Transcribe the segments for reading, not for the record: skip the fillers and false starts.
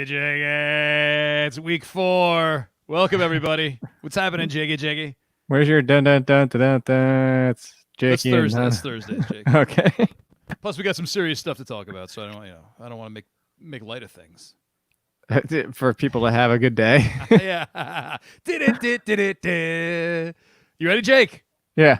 Jiggy. It's week 4. Welcome, everybody. What's happening, Jiggy? Where's your dun dun dun dun dun dun? It's That's Jakey Thursday. and That's Thursdays, Jake. Okay. Plus, we got some serious stuff to talk about, so I don't want to make light of things. For people to have a good day. Yeah. You ready, Jake? Yeah.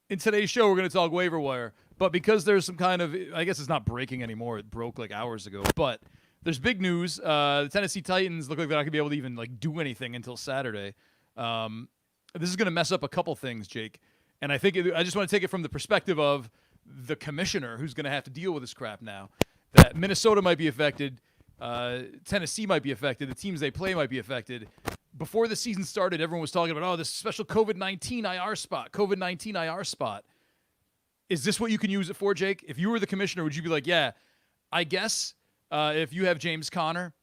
In today's show, we're going to talk waiver wire, but because there's some kind of, I guess it's not breaking anymore. It broke like hours ago, but there's big news. The Tennessee Titans look like they're not going to be able to even do anything until Saturday. This is going to mess up a couple things, Jake. And I think I just want to take it from the perspective of the commissioner who's going to have to deal with this crap now. That Minnesota might be affected. Tennessee might be affected. The teams they play might be affected. Before the season started, everyone was talking about, this special COVID-19 IR spot. Is this what you can use it for, Jake? If you were the commissioner, would you be like, yeah, I guess if you have James Conner,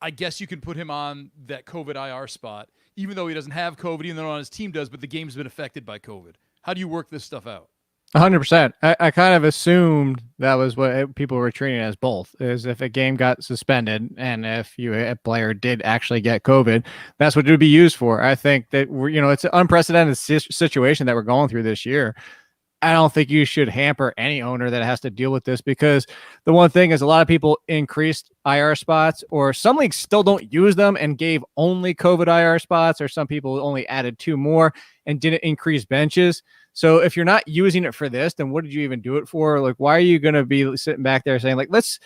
I guess you can put him on that COVID IR spot, even though he doesn't have COVID, even though on his team does, but the game's been affected by COVID. How do you work this stuff out? 100%. I kind of assumed that was what people were treating as both, is if a game got suspended and if a player did actually get COVID, that's what it would be used for. I think that it's an unprecedented situation that we're going through this year. I don't think you should hamper any owner that has to deal with this, because the one thing is a lot of people increased IR spots, or some leagues still don't use them and gave only COVID IR spots, or some people only added 2 more and didn't increase benches. So if you're not using it for this, then what did you even do it for? Like, why are you going to be sitting back there saying, let's,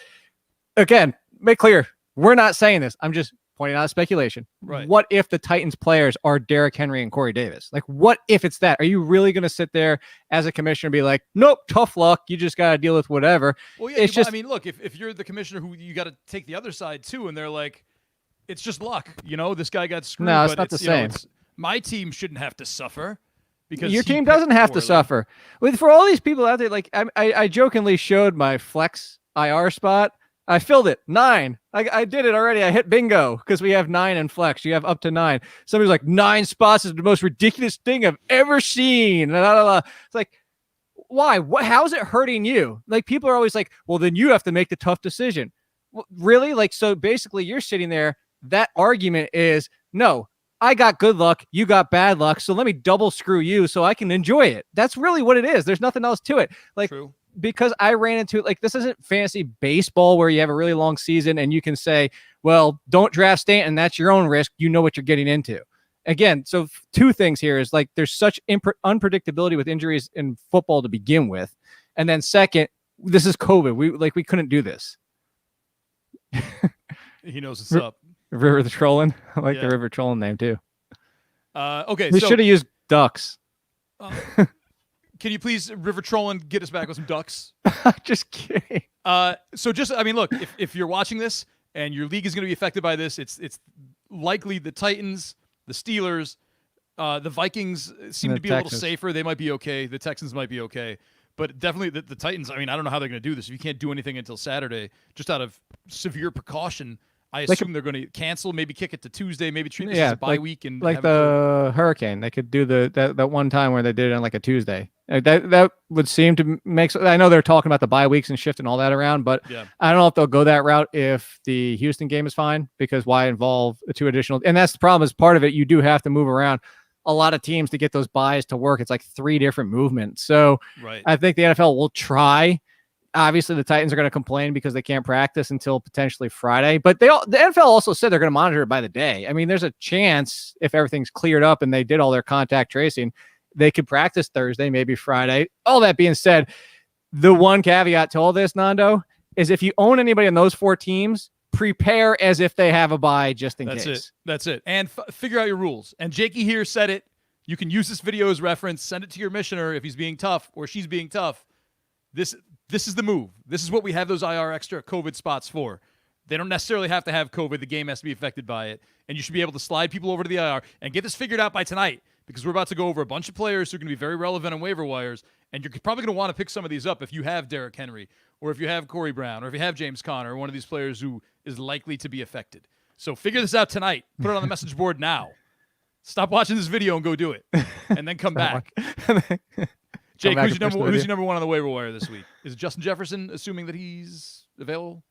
again, make clear, we're not saying this. I'm just pointing out speculation. Right. What if the Titans players are Derrick Henry and Corey Davis? What if it's that? Are you really going to sit there as a commissioner and be like, nope, tough luck. You just got to deal with whatever. Well, yeah, it's just, look, if you're the commissioner who you got to take the other side too, and they're like, it's just luck. This guy got screwed. No, it's not the same. My team shouldn't have to suffer. Because your team doesn't have to suffer. For all these people out there, I jokingly showed my flex IR spot. I filled it 9. I did it already. I hit bingo because we have 9 in flex. You have up to 9. Somebody's like, 9 spots is the most ridiculous thing I've ever seen. It's like, why? How's it hurting you? People are always like, well, then you have to make the tough decision. Well, really? So basically you're sitting there. That argument is, no, I got good luck, you got bad luck, so let me double screw you so I can enjoy it. That's really what it is. There's nothing else to it. True. Because I ran into it, this isn't fantasy baseball where you have a really long season and you can say, well, don't draft Stanton, that's your own risk. You know what you're getting into. Again, so 2 things here is there's such unpredictability with injuries in football to begin with. And then second, this is COVID. We couldn't do this. He knows what's up. River the Trolling. I like the River Trolling name too. Okay. We should have used ducks. Can you please, River Trolling, get us back with some ducks? Just kidding. Look, if you're watching this and your league is going to be affected by this, it's likely the Titans, the Steelers, the Vikings seem to be a little safer. They might be okay. The Texans might be okay. But definitely the Titans, I don't know how they're going to do this. If you can't do anything until Saturday, just out of severe precaution, I assume they're going to cancel, maybe kick it to Tuesday, maybe treat this as a bye week. And the Hurricane. They could do that one time where they did it on a Tuesday. That would seem to make. I know they're talking about the bye weeks and shifting all that around, but I don't know if they'll go that route if the Houston game is fine, because why involve 2 additional? And that's the problem, is part of it, you do have to move around a lot of teams to get those buys to work. It's 3 different movements. So I think the NFL will try. Obviously, the Titans are going to complain because they can't practice until potentially Friday. But the NFL also said they're going to monitor it by the day. There's a chance if everything's cleared up and they did all their contact tracing, they could practice Thursday, maybe Friday. All that being said, the one caveat to all this, Nando, is if you own anybody on those 4 teams, prepare as if they have a bye just in case. That's it. And figure out your rules. And Jakey here said it. You can use this video as reference. Send it to your missioner if he's being tough or she's being tough. This is the move. This is what we have those IR extra COVID spots for. They don't necessarily have to have COVID. The game has to be affected by it. And you should be able to slide people over to the IR and get this figured out by tonight, because we're about to go over a bunch of players who are going to be very relevant on waiver wires. And you're probably going to want to pick some of these up if you have Derrick Henry, or if you have Corey Brown, or if you have James Conner, or one of these players who is likely to be affected. So figure this out tonight. Put it on the message board now. Stop watching this video and go do it. And then come back. Jake, who's your number 1 on the waiver wire this week? Is it Justin Jefferson, assuming that he's available?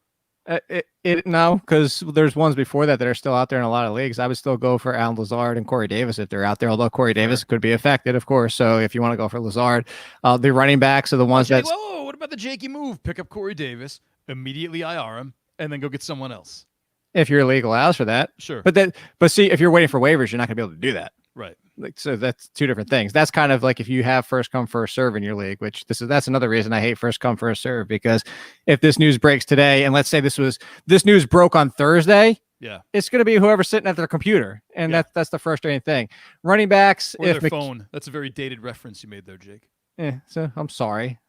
No, because there's ones before that are still out there in a lot of leagues. I would still go for Alan Lazard and Corey Davis if they're out there, although Corey Davis could be affected, of course. So if you want to go for Lazard, the running backs are the ones that. Whoa, what about the Jakey move? Pick up Corey Davis, immediately IR him, and then go get someone else. If your league allows for that. Sure. But see, if you're waiting for waivers, you're not going to be able to do that. Right. Like, so that's two different things. That's kind of like if you have first come first serve in your league, which that's another reason I hate first come first serve, because if this news breaks today, and let's say this news broke on Thursday, it's going to be whoever's sitting at their computer, and that's the frustrating thing. Running backs, or their phone. That's a very dated reference you made there, Jake. So I'm sorry.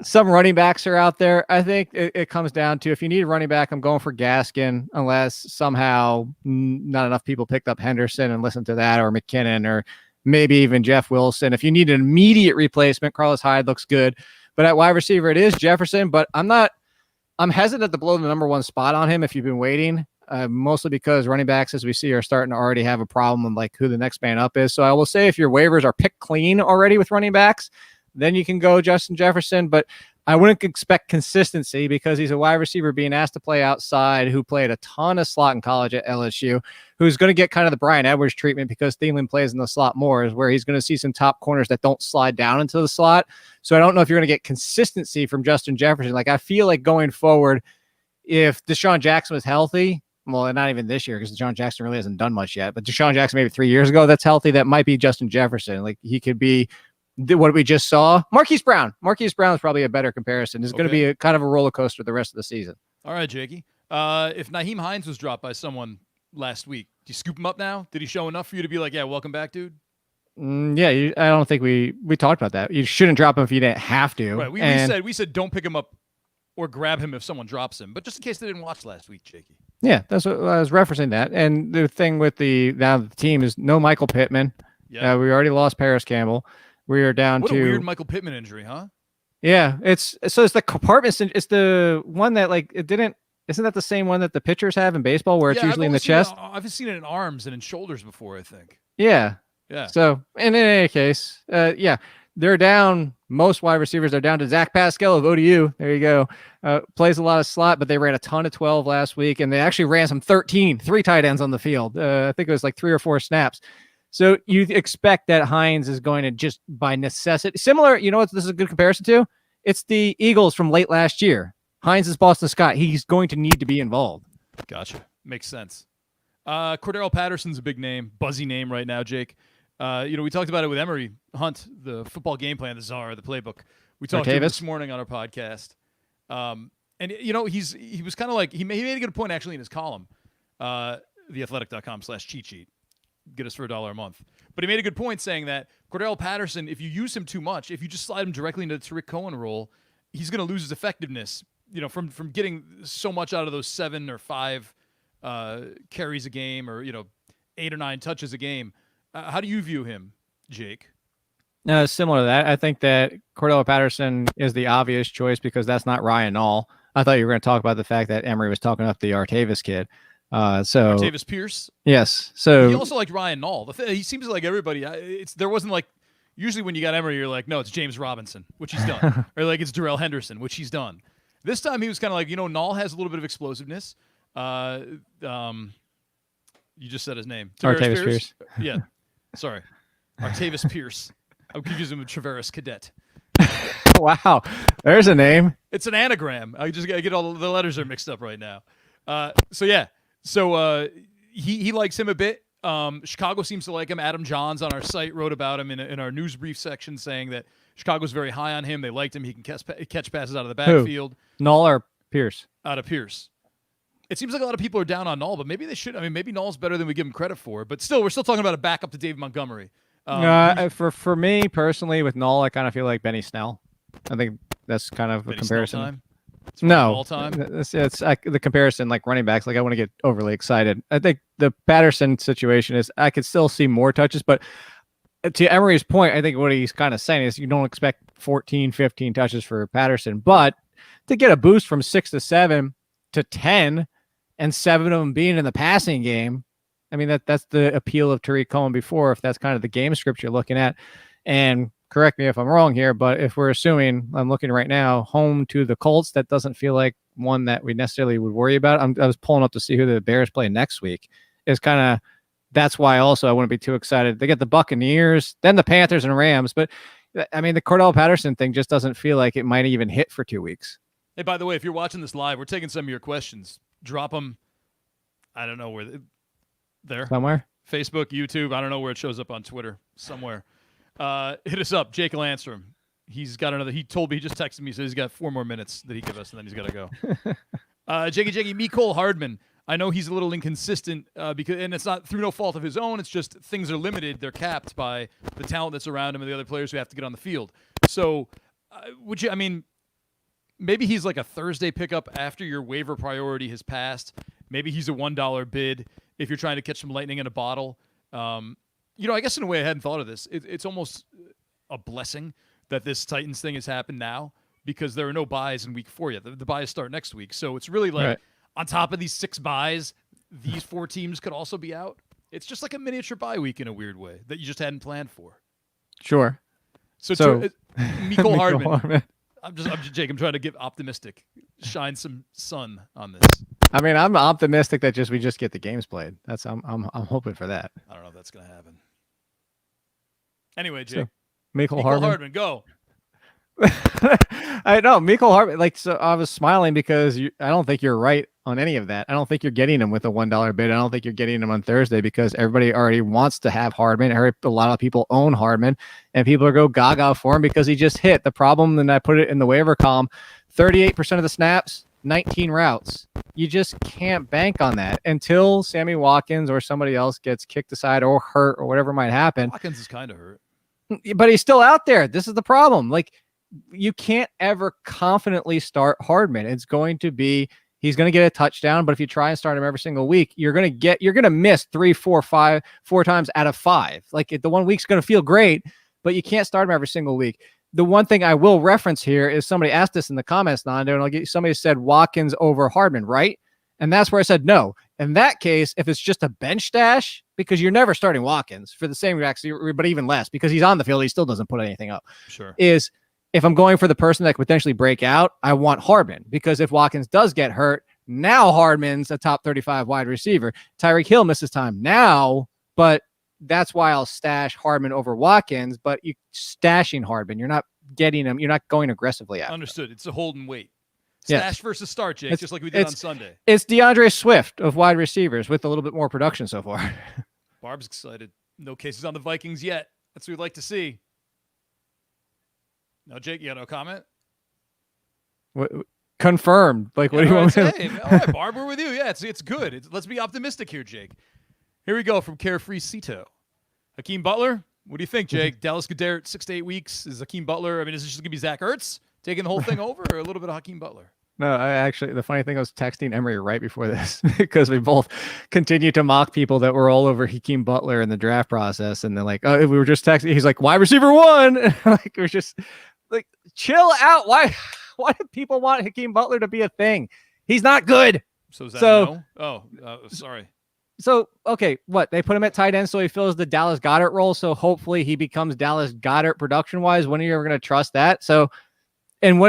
Some running backs are out there. I think it comes down to, if you need a running back, I'm going for Gaskin, unless somehow not enough people picked up Henderson and listened to that, or McKinnon, or maybe even Jeff Wilson. If you need an immediate replacement, Carlos Hyde looks good. But at wide receiver, it is Jefferson. But I'm hesitant to blow the number one spot on him if you've been waiting. Mostly because running backs, as we see, are starting to already have a problem with like who the next man up is. So I will say, if your waivers are picked clean already with running backs, then you can go Justin Jefferson. But I wouldn't expect consistency, because he's a wide receiver being asked to play outside, who played a ton of slot in college at LSU, who's going to get kind of the Bryan Edwards treatment because Thielen plays in the slot more, is where he's going to see some top corners that don't slide down into the slot. So I don't know if you're going to get consistency from Justin Jefferson. Like, I feel like going forward, if Deshaun Jackson was healthy, well, not even this year, because Deshaun Jackson really hasn't done much yet, but Deshaun Jackson maybe 3 years ago that's healthy, that might be Justin Jefferson. Like, he could be what we just saw. Marquise Brown is probably a better comparison. It's going to be a kind of a roller coaster the rest of the season. All right, Jakey. If Nyheim Hines was dropped by someone last week, do you scoop him up now? Did he show enough for you to be like, yeah, welcome back, dude? I don't think we talked about that. You shouldn't drop him if you didn't have to. Right. We said don't pick him up or grab him if someone drops him, but just in case they didn't watch last week, Jakey. Yeah, that's what I was referencing that. And the thing with the team is no Michael Pittman. Yeah, we already lost Paris Campbell. We are down what to a weird Michael Pittman injury, huh? Yeah, it's the compartment. It's the one that isn't that the same one that the pitchers have in baseball, where it's usually in the chest? I've seen it in arms and in shoulders before, I think. Yeah. So, and in any case, they're down. Most wide receivers are down to Zach Pascal of ODU. There you go. Plays a lot of slot, but they ran a ton of 12 last week, and they actually ran some 3 tight ends on the field. I think it was like 3 or 4 snaps. So you expect that Hines is going to just by necessity, similar, you know what this is a good comparison to? It's the Eagles from late last year. Hines is Boston Scott. He's going to need to be involved. Gotcha. Makes sense. Cordarrelle Patterson's a big name, buzzy name right now, Jake. We talked about it with Emery Hunt, the football game plan, the czar, the playbook. We talked to him this morning on our podcast. And he was kind of like, he made a good point actually in his column, theathletic.com/cheat sheet. Get us for $1 a month. But he made a good point saying that Cordarrelle Patterson, if you use him too much, if you just slide him directly into the Tariq Cohen role, he's going to lose his effectiveness, from getting so much out of those 7 or 5 carries a game, or, 8 or 9 touches a game. How do you view him, Jake? Similar to that. I think that Cordarrelle Patterson is the obvious choice because that's not Ryan Nall. I thought you were going to talk about the fact that Emery was talking up the Artavis kid. Artavis Pierce. Yes. So he also liked Ryan Nall. He seems like everybody. There wasn't like, usually when you got Emery, you're like, no, it's James Robinson, which he's done, or like it's Darrell Henderson, which he's done. This time he was kind of like, Nall has a little bit of explosiveness. You just said his name. Artavis Pierce. Yeah. Sorry. Artavis Pierce. I'm confusing him with Travaris Cadet. Wow. There's a name. It's an anagram. I get all the letters are mixed up right now. So he likes him a bit. Chicago seems to like him. Adam Johns on our site wrote about him in our news brief section, saying that Chicago's very high on him. They liked him. He can catch passes out of the backfield. Nall or Pierce? Out of Pierce. It seems like a lot of people are down on Nall, but maybe they should. I mean, maybe Nall's better than we give him credit for. But still, we're still talking about a backup to David Montgomery. For me personally, with Nall, I kind of feel like Benny Snell. I think that's kind of a comparison. No, all time. It's the comparison, like running backs. Like, I want to get overly excited. I think the Patterson situation is I could still see more touches, but to Emery's point, I think what he's kind of saying is you don't expect 14, 15 touches for Patterson, but to get a boost from 6 to 7 to 10, and 7 of them being in the passing game. I mean, that's the appeal of Tariq Cohen before, if that's kind of the game script you're looking at. And correct me if I'm wrong here, but if we're assuming, I'm looking right now, home to the Colts, that doesn't feel like one that we necessarily would worry about. I was pulling up to see who the Bears play next week. That's why also I wouldn't be too excited. They get the Buccaneers, then the Panthers and Rams. But I mean, the Cordarrelle Patterson thing just doesn't feel like it might even hit for 2 weeks. Hey, by the way, if you're watching this live, we're taking some of your questions. Drop them. I don't know where there. Somewhere. Facebook, YouTube. I don't know where it shows up on Twitter. Somewhere. Hit us up. Jake will answer him. He's got another. He told me, he just texted me, so he's got 4 more minutes that he give us, and then he's got to go. Jakey, Mecole Hardman. I know he's a little inconsistent because, and it's not through no fault of his own. It's just things are limited. They're capped by the talent that's around him and the other players who have to get on the field. So, maybe he's like a Thursday pickup after your waiver priority has passed. Maybe he's a $1 bid if you're trying to catch some lightning in a bottle. I guess in a way I hadn't thought of this. It's almost a blessing that this Titans thing has happened now because there are no buys in week 4 yet. The buys start next week. So it's really like on top of these 6 buys, these 4 teams could also be out. It's just like a miniature bye week in a weird way that you just hadn't planned for. Sure. So Mecole Hardman. Jake, I'm trying to get optimistic. Shine some sun on this. I mean, I'm optimistic that we just get the games played. I'm hoping for that. I don't know if that's gonna happen. Anyway, Jake. Mecole Hardman, go. I know Mecole Hardman. So I was smiling because I don't think you're right on any of that. I don't think you're getting him with a $1 bid. I don't think you're getting him on Thursday because everybody already wants to have Hardman. A lot of people own Hardman, and people are go gaga for him because he just hit. The problem, and I put it in the waiver column, 38% of the snaps, 19 routes. You just can't bank on that until Sammy Watkins or somebody else gets kicked aside or hurt or whatever might happen. Watkins is kind of hurt. But he's still out there. This is the problem. Like, you can't ever confidently start Hardman. He's going to get a touchdown, but if you try and start him every single week, you're going to miss 3, 4, 5, 4 times out of 5. Like, the 1 week's going to feel great, but you can't start him every single week. The one thing I will reference here is somebody asked this in the comments, Nando, and somebody said Watkins over Hardman, right? And that's where I said no. In that case, if it's just a bench stash, because you're never starting Watkins for the same reaction, but even less because he's on the field, he still doesn't put anything up. Sure. If I'm going for the person that could potentially break out, I want Hardman because if Watkins does get hurt, now Hardman's a top 35 wide receiver. Tyreek Hill misses time now, but that's why I'll stash Hardman over Watkins. But you stashing Hardman, you're not getting him. You're not going aggressively after. Understood. It's a hold and wait. Stash versus start, Jake, just like we did on Sunday. It's DeAndre Swift of wide receivers with a little bit more production so far. Barb's excited. No cases on the Vikings yet. That's what we'd like to see. No, Jake, you got no comment? What, confirmed. Like, what do you want me to... Hey, all right, Barb, we're with you. Yeah, it's good. Let's be optimistic here, Jake. Here we go from Carefree Cito. Hakeem Butler, what do you think, Jake? Dallas Goedert, 6 to 8 weeks. Is Hakeem Butler, is this just going to be Zach Ertz taking the whole thing over or a little bit of Hakeem Butler? No, the funny thing, I was texting Emery right before this because we both continued to mock people that were all over Hakeem Butler in the draft process. And they're like, oh, we were just texting. He's like, wide receiver 1. Like, we're just like, chill out. Why do people want Hakeem Butler to be a thing? He's not good. So is that no? Oh, sorry. So, okay, what? They put him at tight end so he fills the Dallas Goedert role. So hopefully he becomes Dallas Goedert production-wise. When are you ever going to trust that? So, and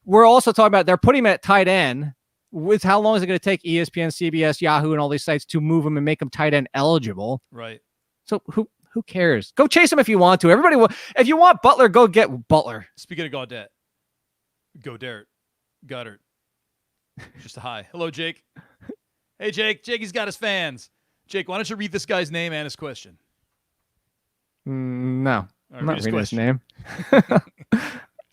we're also talking about they're putting him at tight end. With how long is it going to take ESPN, CBS, Yahoo, and all these sites to move him and make him tight end eligible? Right. So who cares? Go chase him if you want to. Everybody, if you want Butler, go get Butler. Speaking of Goddard. Just a hi. Hello, Jake. Hey, Jake. Jakey's got his fans. Jake, why don't you read this guy's name and his question? No. Right, I'm not reading his name.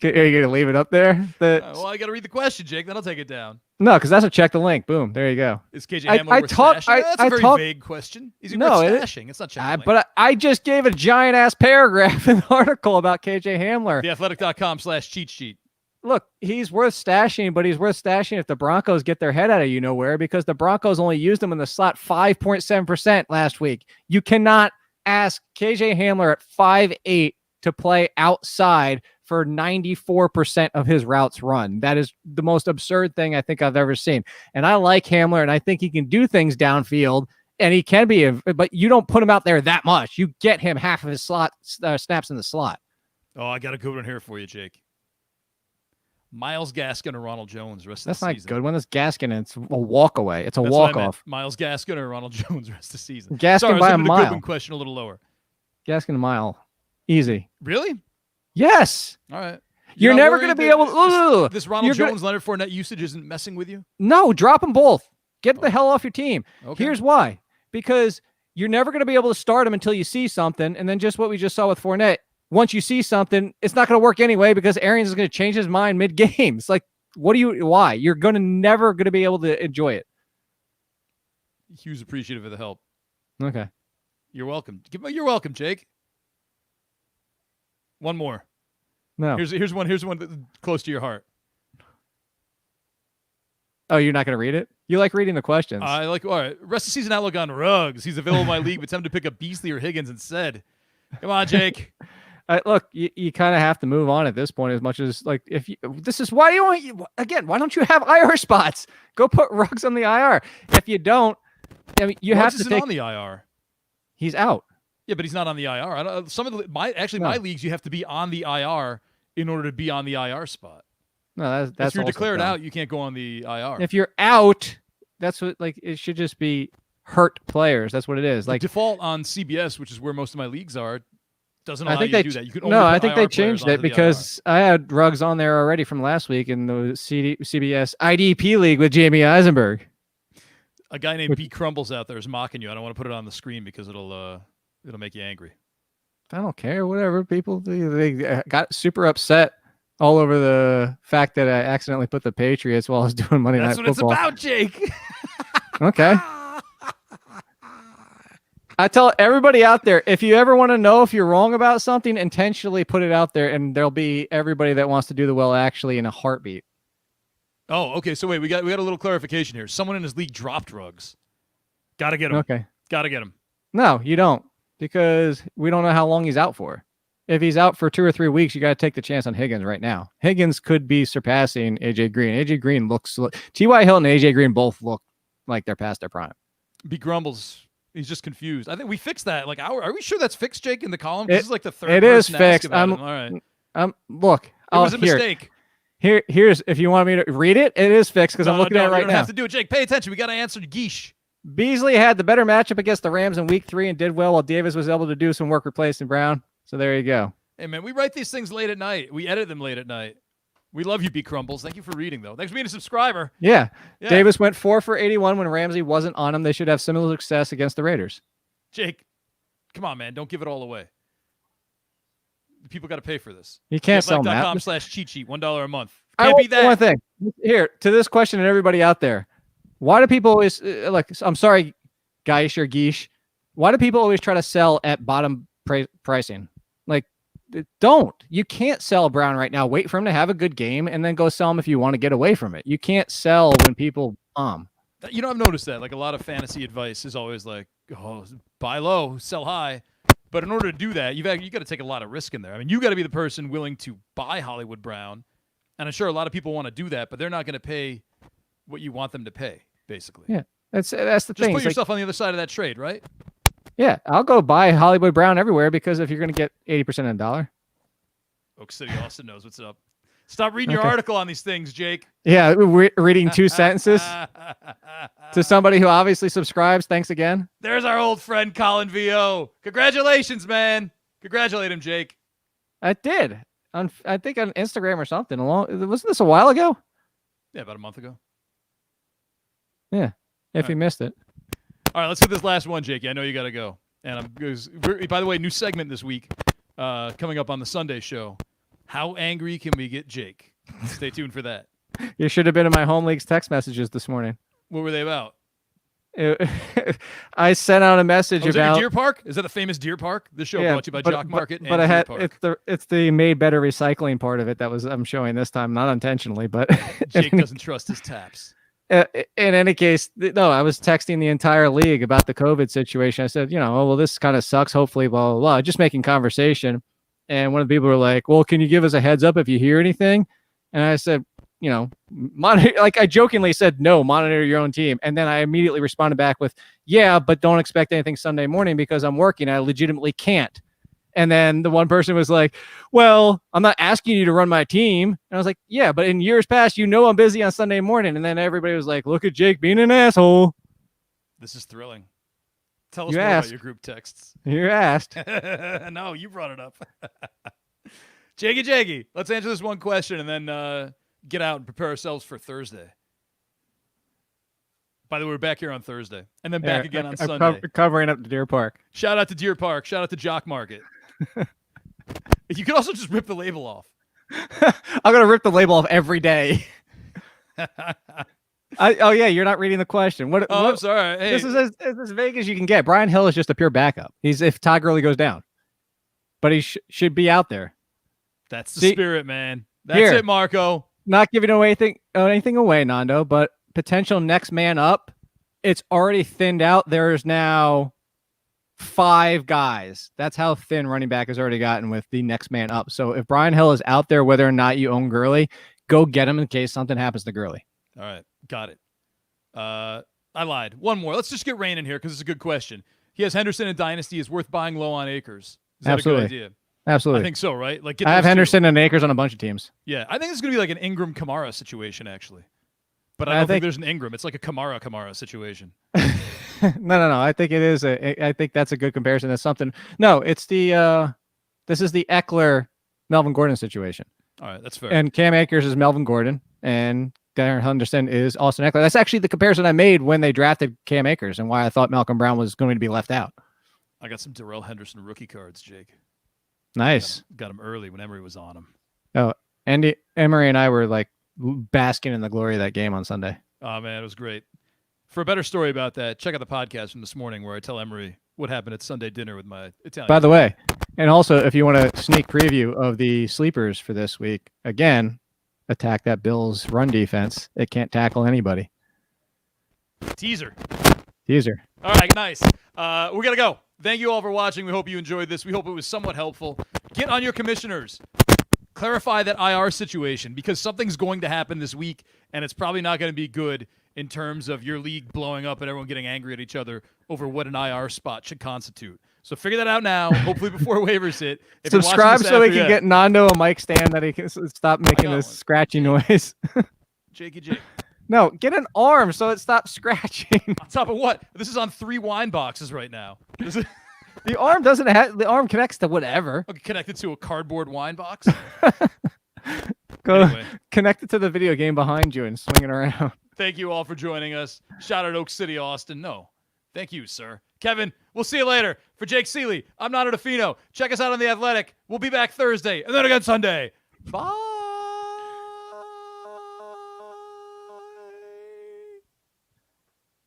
Are you going to leave it up there? Well, I got to read the question, Jake. Then I'll take it down. No, because that's a check the link. Boom. There you go. Is KJ Hamler worth stashing? That's a very vague question. Is he worth stashing? It's not check the link. But I just gave a giant-ass paragraph in the article about KJ Hamler. TheAthletic.com/cheat sheet. Look, he's worth stashing, but he's worth stashing if the Broncos get their head out of you-know-where because the Broncos only used him in the slot 5.7% last week. You cannot ask KJ Hamler at 5'8" to play outside for 94% of his routes run. That is the most absurd thing I think I've ever seen. And I like Hamler, and I think he can do things downfield, and he can be, but you don't put him out there that much. You get him half of his slot snaps in the slot. Oh, I got a good one here for you, Jake. Myles Gaskin or Ronald Jones rest of the That's season. not good. When it's Gaskin, it's a walk away. It's a walk off. Myles Gaskin or Ronald Jones rest of the season. Gaskin Sorry, by I a was looking at mile. the Goodwin question a little lower. Gaskin a mile. Easy. Really? Yes. All right. You're never going to be able to. This Ronald Jones, Leonard Fournette usage isn't messing with you? No, drop them both. Get the hell off your team. Okay. Here's why. Because you're never going to be able to start him until you see something. And then just what we just saw with Fournette, once you see something, it's not going to work anyway because Arians is going to change his mind mid-game. It's like, why? You're never going to be able to enjoy it. Hugh's appreciative of the help. Okay. You're welcome. You're welcome, Jake. One more. No. Here's one close to your heart. Oh, you're not going to read it? You like reading the questions. All right. Rest of season outlook on Ruggs. He's available in my league, but time to pick up Beasley or Higgins instead. Come on, Jake. Look, you kind of have to move on at this point as much as, like, why don't you have IR spots? Go put Ruggs on the IR. If you don't, I mean, Ruggs isn't on the IR. He's out. Yeah, but he's not on the IR. My leagues, you have to be on the IR in order to be on the IR spot. No, that's if you're also declared dumb. out, you can't go on the IR. If you're out, that's what, like, it should just be hurt players. That's what it is. Like, the default on CBS, which is where most of my leagues are, doesn't allow you to do that. You can only I put think IR they changed it because I had Ruggs on there already from last week in the CBS IDP league with Jamie Eisenberg. A guy named B Crumbles out there is mocking you. I don't want to put it on the screen because it'll make you angry. I don't care. Whatever. People they got super upset all over the fact that I accidentally put the Patriots while I was doing Monday Night Football. That's what it's about, Jake. Okay. I tell everybody out there, if you ever want to know if you're wrong about something, intentionally put it out there, and there'll be everybody that wants to do the well actually in a heartbeat. Oh, okay. So wait, we got a little clarification here. Someone in his league dropped Ruggs. Got to get him. Okay. Got to get him. No, you don't, because we don't know how long he's out for. If he's out for 2 or 3 weeks, you got to take the chance on Higgins right now. Higgins could be surpassing AJ Green. AJ Green looks. T.Y. Hilton and AJ Green both look like they're past their prime. B Grumbles. He's just confused. I think we fixed that. Like, are we sure that's fixed, Jake, in the column? This is like the third. It is fixed. All right. Look. It was a mistake. Here's if you want me to read it. It is fixed because I'm looking at it right now. You don't have to do it, Jake. Pay attention. We got to answer Geesh. Beasley had the better matchup against the Rams in Week 3 and did well, while Davis was able to do some work replacing Brown. So there you go. Hey man, we write these things late at night. We edit them late at night. We love you, B Crumbles. Thank you for reading, though. Thanks for being a subscriber. Yeah. Davis went 4 for 81 when Ramsey wasn't on him. They should have similar success against the Raiders. Jake, come on, man. Don't give it all away. People got to pay for this. You can't sell Matt. .com/cheat sheet, $1 a month. Can't beat that. One thing. Here, to this question and everybody out there. Why do people always, I'm sorry, Geish or Geesh. Why do people always try to sell at bottom pricing? Like, don't. You can't sell Brown right now. Wait for him to have a good game and then go sell him if you want to get away from it. You can't sell when people You know, I've noticed that. Like, a lot of fantasy advice is always like, oh, buy low, sell high. But in order to do that, you got to take a lot of risk in there. I mean, you got to be the person willing to buy Hollywood Brown. And I'm sure a lot of people want to do that, but they're not going to pay what you want them to pay, basically. Yeah, that's the thing. Just put yourself on the other side of that trade, right? Yeah, I'll go buy Hollywood Brown everywhere because if you're going to get 80% in a dollar. Oak City Austin knows what's up. Stop reading your article on these things, Jake. Yeah, reading 2 sentences to somebody who obviously subscribes. Thanks again. There's our old friend Colin VO. Congratulations, man. Congratulate him, Jake. I did. I think on Instagram or something. Wasn't this a while ago? Yeah, about a month ago. Yeah, if you missed it. All right, let's hit this last one, Jake. I know you got to go. And by the way, new segment this week coming up on the Sunday show. How angry can we get Jake? Stay tuned for that. You should have been in my home league's text messages this morning. What were they about? I sent out a message about about Deer Park. Is that the famous Deer Park? The show brought to you by JockMKT and but I had Deer Park. it's the made better recycling part of it that I'm showing this time, not intentionally, but Jake doesn't trust his taps. In any case, no, I was texting the entire league about the COVID situation. I said, this kind of sucks. Hopefully, blah, blah, blah. Just making conversation. And one of the people were like, well, can you give us a heads up if you hear anything? And I said, monitor, like I jokingly said, no, monitor your own team. And then I immediately responded back with, yeah, but don't expect anything Sunday morning because I'm working. I legitimately can't. And then the one person was like, well, I'm not asking you to run my team. And I was like, yeah, but in years past, I'm busy on Sunday morning. And then everybody was like, look at Jake being an asshole. This is thrilling. Tell us more about your group texts. You asked. No, you brought it up. Jakey, let's answer this one question and then get out and prepare ourselves for Thursday. By the way, we're back here on Thursday and then back again on Sunday. Covering up to Deer Park. Shout out to Deer Park. Shout out to JockMKT. You could also just rip the label off. I'm going to rip the label off every day. You're not reading the question. I'm sorry. Hey. This is as vague as you can get. Brian Hill is just a pure backup. He's if Todd Gurley goes down. But he should be out there. That's the spirit, man. That's it, Marco. Not giving anything away, Nando, but potential next man up. It's already thinned out. There's now 5 guys. That's how thin running back has already gotten with the next man up. So if Brian Hill is out there, whether or not you own Gurley, go get him in case something happens to Gurley. All right. Got it. I lied. One more. Let's just get Rain in here because it's a good question. He has Henderson in Dynasty. Is worth buying low on Akers. Is that Absolutely. a good idea? Absolutely. I think so, right? Like, I have Henderson and Akers on a bunch of teams. Yeah. I think it's going to be like an Ingram Kamara situation, actually. But I don't think there's an Ingram. It's like a Kamara situation. No. I think it is. I think that's a good comparison. That's something. No, it's the this is the Eckler Melvin Gordon situation. All right, that's fair. And Cam Akers is Melvin Gordon, and Darren Henderson is Austin Eckler. That's actually the comparison I made when they drafted Cam Akers and why I thought Malcolm Brown was going to be left out. I got some Darrell Henderson rookie cards, Jake. Nice. Got him early when Emery was on him. Oh, Emery and I were like basking in the glory of that game on Sunday. Oh, man, it was great. For a better story about that, check out the podcast from this morning where I tell Emery what happened at Sunday dinner with my Italian. By the way, and also if you want a sneak preview of the sleepers for this week, again, attack that Bills run defense. It can't tackle anybody. Teaser. All right, nice. We got to go. Thank you all for watching. We hope you enjoyed this. We hope it was somewhat helpful. Get on your commissioners. Clarify that IR situation because something's going to happen this week, and it's probably not going to be good in terms of your league blowing up and everyone getting angry at each other over what an IR spot should constitute. So figure that out now, hopefully before waivers hit. Subscribe so we can get Nando a mic stand that he can stop making this scratchy noise. Jakey Jake. No, get an arm so it stops scratching. On top of what? This is on 3 wine boxes right now. The arm doesn't have. The arm connects to whatever. Okay, connected to a cardboard wine box. Anyway. Connect it to the video game behind you and swing it around. Thank you all for joining us. Shout out Oak City, Austin. No, thank you, sir. Kevin, we'll see you later. For Jake Seeley, I'm Nando DeFino. Check us out on The Athletic. We'll be back Thursday and then again Sunday. Bye.